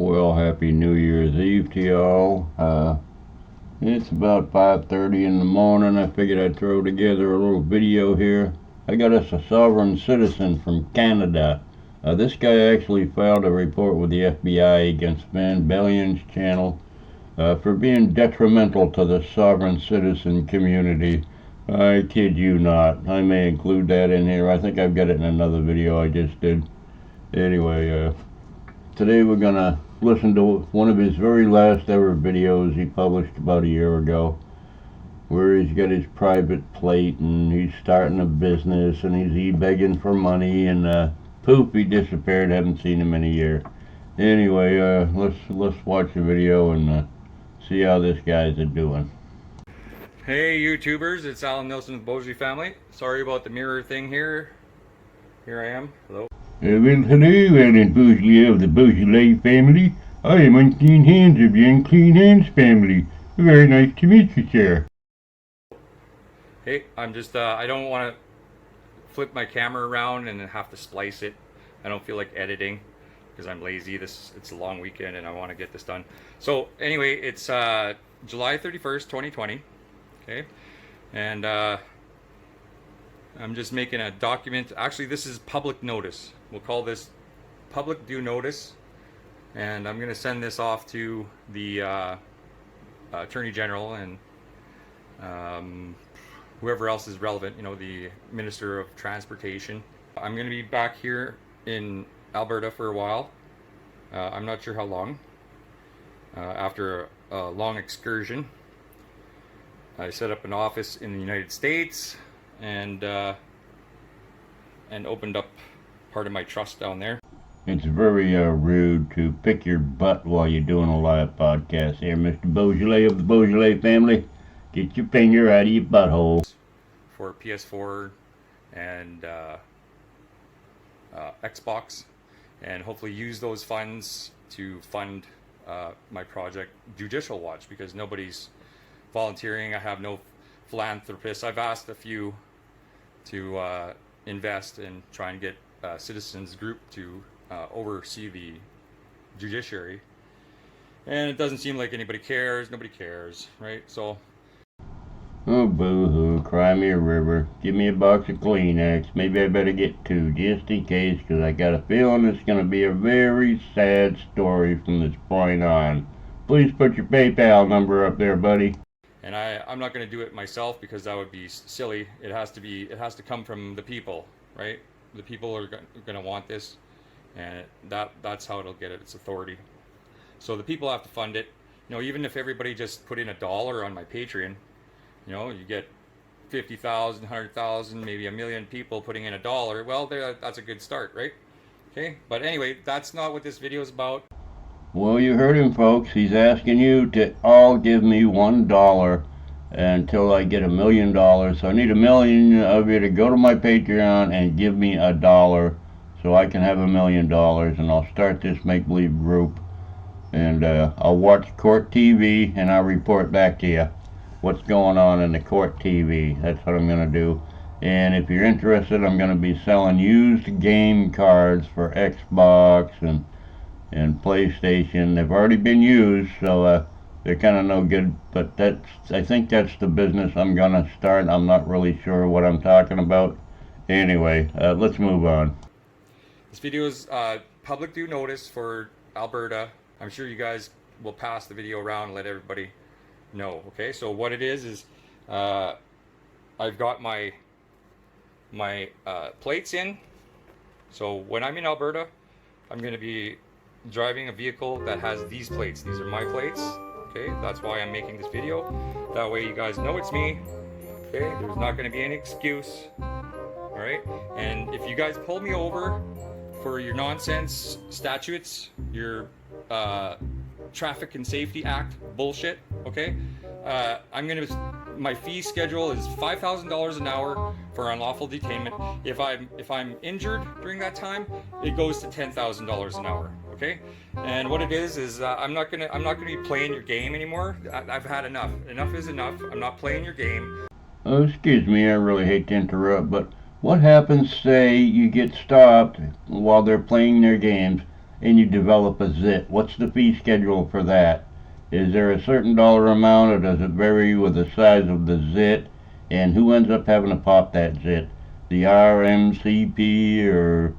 Well, happy New Year's Eve to y'all. It's about 5:30 in the morning. I figured I'd throw together a little video here. I got us a sovereign citizen from Canada. This guy actually filed a report with the FBI against Van Balion's channel for being detrimental to the sovereign citizen community. I kid you not. I may include that in here. I think I've got it in another video I just did. Anyway, today we're gonna listen to one of his very last ever videos he published about a year ago, where he's got his private plate and he's starting a business and he's begging for money, and poof, he disappeared. Haven't seen him in a year. Anyway, let's watch the video and see how this guy's doing. Hey YouTubers, it's Alan Nelson of the Beaujolais family. Sorry about the mirror thing here. Here I am. Hello. Well, hello, Alan Beaujolais of the Beaujolais family. I am Unclean Hands of the Unclean Hands family. Very nice to meet you, sir. Hey, I'm just, I don't want to flip my camera around and have to splice it. I don't feel like editing because I'm lazy. It's a long weekend and I want to get this done. So anyway, it's July 31st, 2020. Okay, and I'm just making a document. Actually, this is public notice. We'll call this public due notice, and I'm going to send this off to the Attorney General and whoever else is relevant, you know, the Minister of Transportation. I'm going to be back here in Alberta for a while. I'm not sure how long. After a long excursion, I set up an office in the United States and opened up part of my trust down there. It's very rude to pick your butt while you're doing a live podcast here, Mr. Beaujolais of the Beaujolais family. Get your finger out of your butthole. For PS4 and Xbox, and hopefully use those funds to fund my project Judicial Watch, because nobody's volunteering. I have no philanthropists. I've asked a few to invest and try and get a citizens group to oversee the judiciary, and it doesn't seem like anybody cares. Nobody cares, right? So, oh, boo-hoo, cry me a river. Give me a box of Kleenex. Maybe I better get two, just in case, because I got a feeling it's going to be a very sad story from this point on. Please put your PayPal number up there, buddy. And I'm not going to do it myself because that would be silly. It has to come from the people, right? The people are going to want this, and that's how it'll get its authority. So the people have to fund it. You know, even if everybody just put in $1 on my Patreon, you know, you get 50,000, 100,000, maybe 1 million people putting in $1. Well, that's a good start, right? Okay, but anyway, that's not what this video is about. Well, you heard him, folks. He's asking you to all give me $1 until I get $1 million. So I need 1 million of you to go to my Patreon and give me $1 so I can have $1 million, and I'll start this make-believe group, and I'll watch court TV and I'll report back to you what's going on in the court TV. That's what I'm going to do. And if you're interested, I'm going to be selling used game cards for Xbox and PlayStation. They've already been used, so they're kind of no good, but I think that's the business I'm gonna start. I'm not really sure what I'm talking about. Anyway, let's move on. This video is public due notice for Alberta. I'm sure you guys will pass the video around and let everybody know. Okay, so what it is I've got my plates in. So when I'm in Alberta, I'm going to be driving a vehicle that has these plates. These are my plates. Okay, that's why I'm making this video. That way you guys know it's me. Okay, there's not going to be any excuse. All right, and if you guys pull me over for your nonsense statutes, your Traffic and Safety Act bullshit, okay, my fee schedule is $5,000 an hour for unlawful detainment. If I'm injured during that time, it goes to $10,000 an hour. Okay, and what it is I'm not gonna be playing your game anymore. I've had enough. Enough is enough. I'm not playing your game. Oh, excuse me, I really hate to interrupt, but what happens, say you get stopped while they're playing their games and you develop a zit. What's the fee schedule for that? Is there a certain dollar amount, or does it vary with the size of the zit? And who ends up having to pop that zit? The RMCP or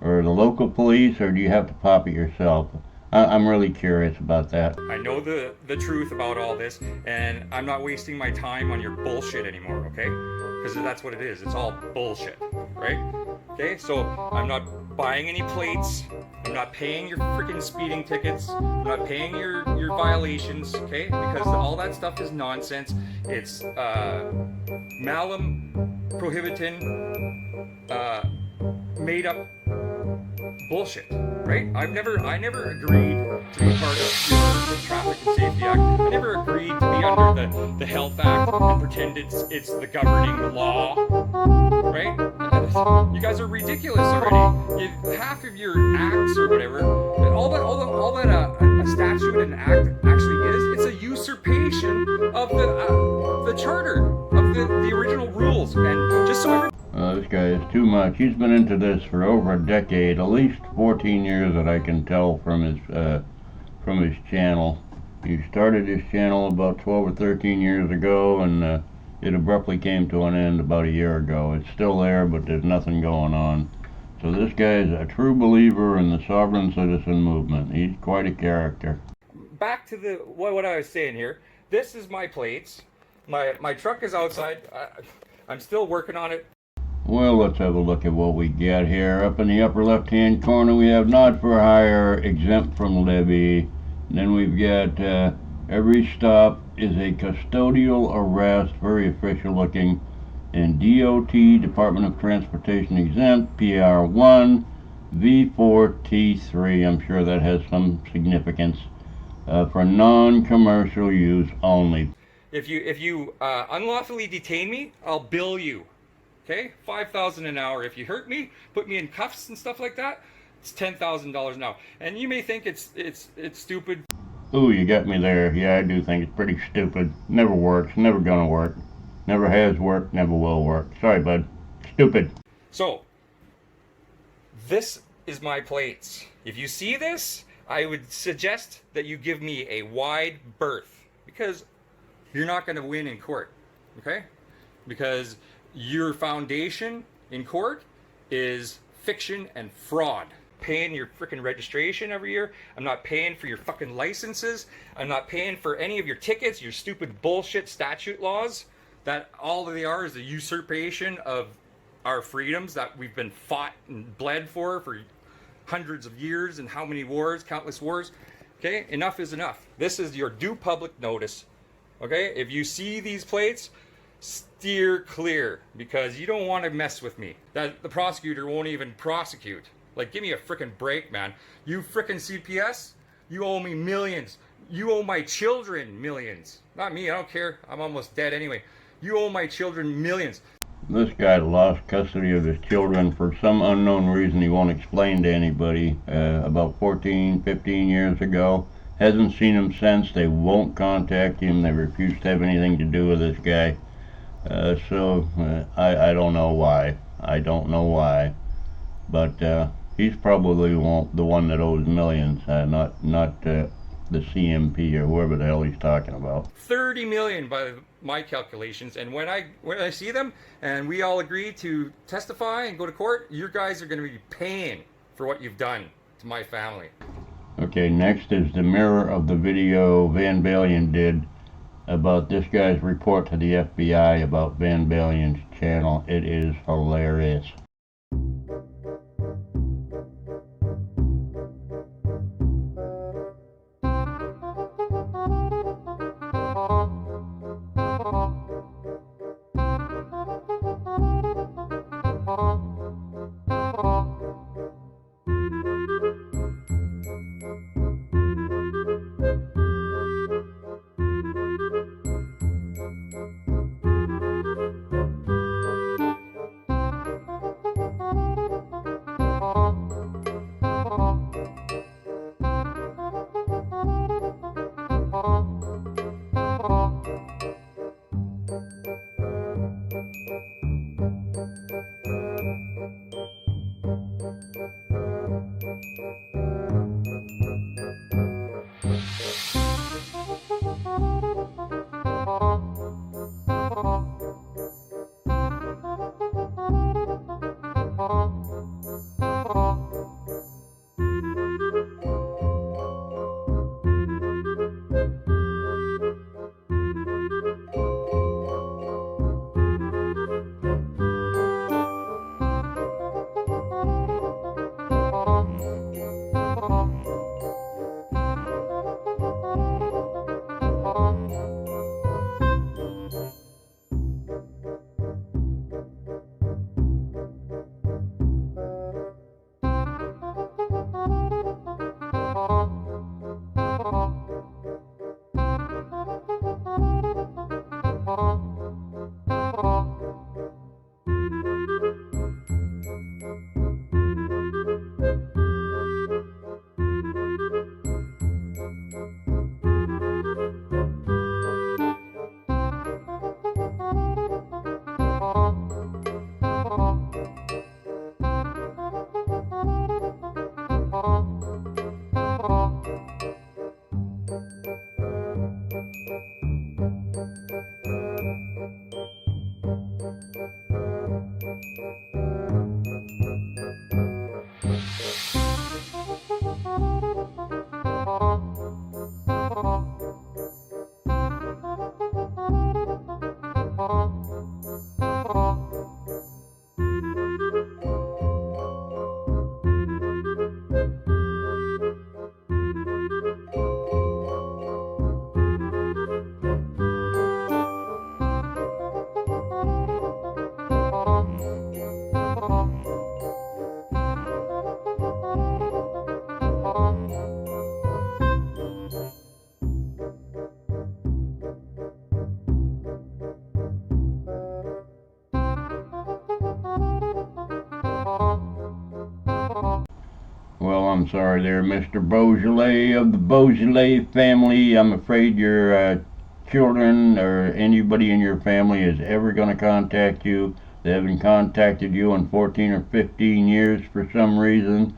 the local police, or do you have to pop it yourself? I'm really curious about that. I know the truth about all this, and I'm not wasting my time on your bullshit anymore, okay? Because that's what it is. It's all bullshit, right? Okay, so I'm not buying any plates. I'm not paying your freaking speeding tickets. I'm not paying your violations, okay? Because all that stuff is nonsense. It's malum prohibiting, made up bullshit, right? I never agreed to be part of your Traffic and Safety Act. I never agreed to be under the Health Act and pretend it's the governing law, right? You guys are ridiculous already. Half of your acts or whatever, all that a statute and act actually is, it's a usurpation of the charter of the original rules. And just so everybody. This guy is too much. He's been into this for over a decade, at least 14 years that I can tell from his channel. He started his channel about 12 or 13 years ago, and it abruptly came to an end about a year ago. It's still there, but there's nothing going on. So this guy is a true believer in the sovereign citizen movement. He's quite a character. Back to what I was saying here. This is my plates. My truck is outside. I'm still working on it. Well, let's have a look at what we get here. Up in the upper left-hand corner, we have not for hire, exempt from levy. And then we've got every stop is a custodial arrest, very official looking. And DOT, Department of Transportation exempt, PR1, V4T3. I'm sure that has some significance. For non-commercial use only. If you unlawfully detain me, I'll bill you. Okay, $5,000 an hour. If you hurt me, put me in cuffs and stuff like that, it's $10,000 an hour. And you may think it's stupid. Ooh, you got me there. Yeah, I do think it's pretty stupid. Never works. Never gonna work. Never has worked. Never will work. Sorry, bud. Stupid. So, this is my plates. If you see this, I would suggest that you give me a wide berth, because you're not going to win in court, okay? Because your foundation in court is fiction and fraud. Paying your freaking registration every year. I'm not paying for your fucking licenses. I'm not paying for any of your tickets, your stupid bullshit statute laws. That all they are is a usurpation of our freedoms that we've been fought and bled for hundreds of years, and how many wars, countless wars. Okay, enough is enough. This is your due public notice. Okay, if you see these plates, steer clear, because you don't want to mess with me. That the prosecutor won't even prosecute. Like, give me a freaking break, man. You freaking CPS, you owe me millions. You owe my children millions. Not me, I don't care. I'm almost dead anyway. You owe my children millions. This guy lost custody of his children for some unknown reason he won't explain to anybody, about 14, 15 years ago. Hasn't seen him since. They won't contact him. They refuse to have anything to do with this guy. So I don't know why. I don't know why. But he's probably the one that owes millions, not the CMP or whoever the hell he's talking about. 30 million by my calculations, and when I see them and we all agree to testify and go to court, you guys are going to be paying for what you've done to my family. Okay, next is the mirror of the video Van Balion did about this guy's report to the FBI about Van Balion's channel. It is hilarious. sorry there, Mr. Beaujolais of the Beaujolais family. I'm afraid your children or anybody in your family is ever going to contact you. They haven't contacted you in 14 or 15 years for some reason.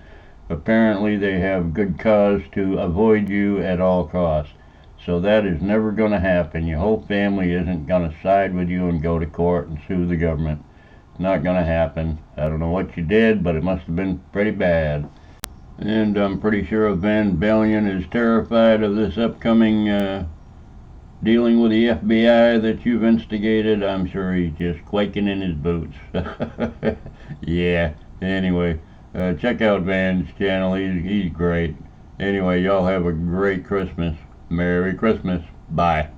Apparently they have good cause to avoid you at all costs. So that is never going to happen. Your whole family isn't going to side with you and go to court and sue the government. It's not going to happen. I don't know what you did, but it must have been pretty bad. And I'm pretty sure Van Balion is terrified of this upcoming dealing with the FBI that you've instigated. I'm sure he's just quaking in his boots. Yeah, anyway, check out Van's channel. He's great. Anyway, y'all have a great Christmas. Merry Christmas. Bye.